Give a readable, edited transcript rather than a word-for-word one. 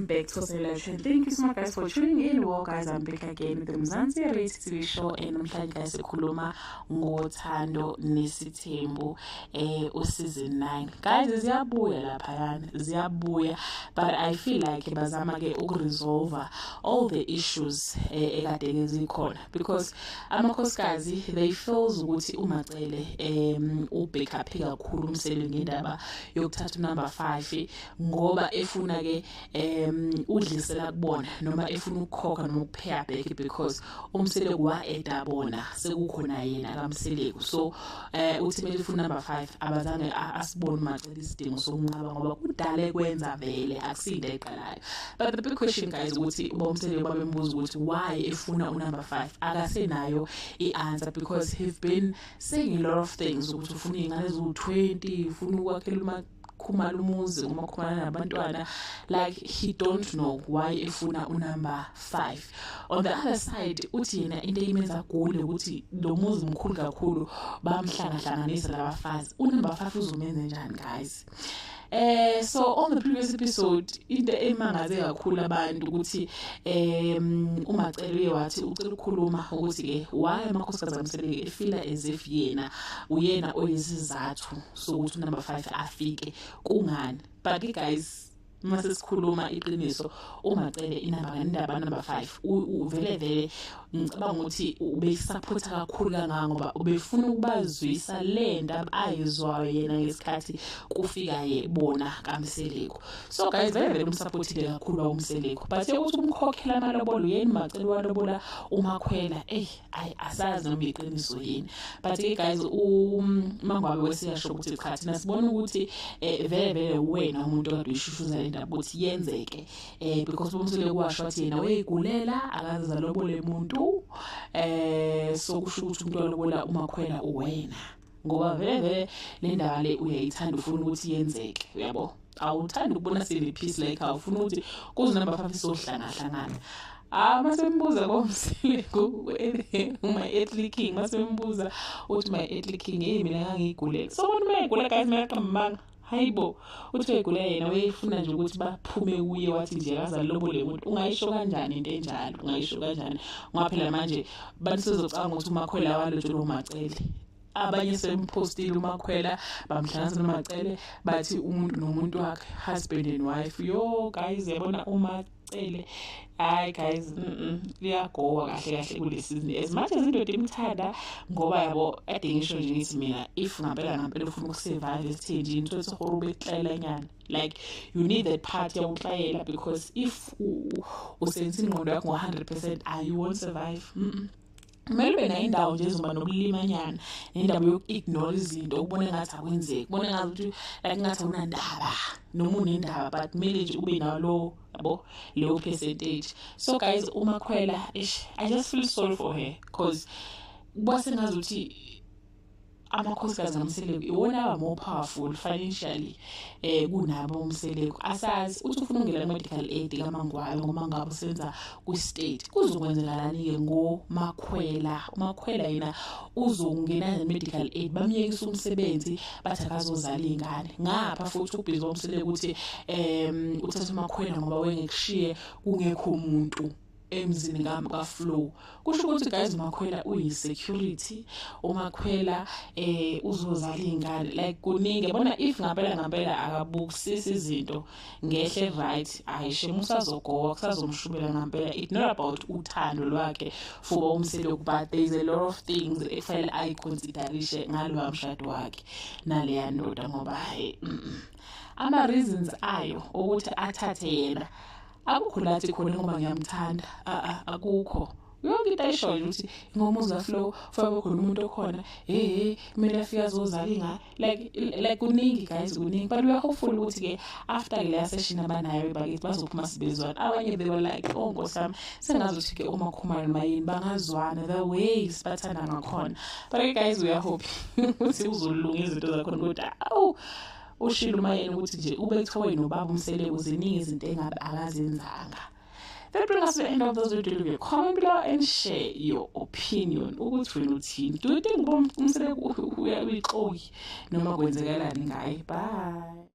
welcome back to Selection. Thank you so much guys for tuning in. Well guys, I'm back again with the Mzansi Reality TV show and namhlanje guys sikhuluma ngothando nesithembu season 9. Guys, ziyabuya laphayana, ziyabuya, but I feel like bazama ke ukuresolve all the issues ekade zikhona because amakhosikazi they feels ukuthi uMacele ubheck up kakhulu umsele ngendaba yokuthatha number 5 ngoba efuna ke udlisela kubona noma efuna ukukhokha noma ukupheya back because umseleku wa edabona sekukhona yena kaMseleku. So uthi mele ufuna number 5 abazange asibone uMacele isidingo sokunqaba ngoba kudala ekwenza vele akusinde eqalayo. But the big question guys ukuthi bomseleku babembuza ukuthi why efuna number 5 akasenayo ianswer because he've been saying a lot of things ukuthi ufuna ingane ezu20 ufuna ukwakhela khumala umuzi umakhumala nabantwana, like he don't know why efuna number 5. On the other side uthi yena into eyimenza gule ukuthi lo muzi mkhulu kakhulu bamhlangahlanganisa labafazi. Number 5 uzomenza njani guys? So on the previous episode into emangaze kakhulu abantu ukuthi uMacele uyewathi ucela ukukhuluma ukuthi ke why amakhosikazi kaMseleku efila as if yena uyena oyisizathu sokuthi number 5 afike kungani. But guys, mase sikhuluma iqiniso uMacele indaba number 5 uvele ngicabanga ukuthi ubeyisupport kakhulu kangaka ngoba ubefuna ukubazwisa lenda ayizwayo yena ngesikhathi kufika yebona kaMseleku. So guys, vele umsupportile kakhulu uMseleku, but ukuthi umkhokhela amalobolo yena uMacele walobola uMakhwela asazi noma iqiniso yini. But ke guys uMangwabe wesiyasho ukuthi cha thina sibona ukuthi vele wena umuntu okade uyishushuza lendaba ukuthi yenzeke because uMseleku washo wathi yena weyigulela akaza lobole umuntu so kusho ukuthi umuntu olobola uMakhwela uwena ngoba vele le ndaba le uyayithanda ufuna ukuthi yenzeke, uyabo awuthanda ukubona sele peace like awufuna ukuthi kuze number 5 sohlangana. Masembuza koMseleku my earthly king, masembuza uthi my earthly king mina ngangigulela. So bona mayigula guys mayaqambanga hayibo uthi egula yena wayefuna nje ukuthi baphume kuye wathi nje akazalobole umuntu. Ungayisho kanjani into enjalo? Ungayisho kanjani ngoba phela manje banisizocanga ukuthi uMakhwela walotshela uMacele? Abanye sempostile uMakhwela bamhlanganisa noMacele bathi umuntu nomuntu wakhe, husband and wife. Yo guys, yabona uMacele guys liyagowa kahle kule season as much as indoda imthanda ngoba yabo ade ngisho nje ngithi mina if ngempela ufuna ukusurvive esithenjini into esihorube exhela nyana, like you need that part yawuxayela because if usenza ingqondo yakho ngo100% you won't survive. Kumele ube nayo indawo nje ezoba nokulimanyana nendaba yoku-ignore izinto ukubona engathi akwenzeki, kubona engathi like ngathi awunandaba noma unendaba but kumele nje ube nayo lo yabo leyo percentage. So guys uMakhwela I just feel sorry for her because kuba sengazi ukuthi amakhosikazi kaMseleku iwona aba more powerful financially kunabo uMseleku. Asazi uthi ufuna ungena medical aid kaMangwayo ngoba ngabe usenza ku-state kuzokwenzekalani ke ngoMakhwela. uMakhwela yena uzongena medical aid bamyekisa umsebenzi bathi akazozala ingane ngapha futhi ubhizi uMseleku ukuthi uthatha uMakhwela ngoba wengekushiye kungekho umuntu emzini kaFlow. Kusho ukuthi guys uMakhwela uyisecurity, uMakhwela uzozala ingane like kuningi yabona. If ngempela akabukisisa izinto ngehle right ayishema usazogowa kusazomshubela ngempela. It's not about uthando lwakhe for uMseleku but there is a lot of things efanele ayiconsiderishe ngalo mshado wakhe naleya ndoda ngoba ama reasons ayo ukuthi athathe yena akukho lathi khona ngoba ngiyamthanda, akukho. Yonke into ayisho nje ukuthi ngomuzi kaFlow faka khona umuntu okhona kumele afike azozala ingane like kuningi guys kuningi. But we are hopeful ukuthi ke after le session abanayo ibakithi bazophuma sibezwana. Abanye they were like Nkosami sengazi ukuthi ke uMakhumalo mayini bangazwana the ways bathanda ngakhona. But guys we are hoping ukuthi uzolunga izinto zakhona kodwa ushilo mayena ukuthi nje ube kuthiwa wena ubaba uMseleku ziningi izinto engabe akazenzanga. That brings us to the end of this video. Comment below and share your opinion ukuthi wena uthini. Do you think uMseleku uyixoki noma kwenzekalani ngaye? Bye.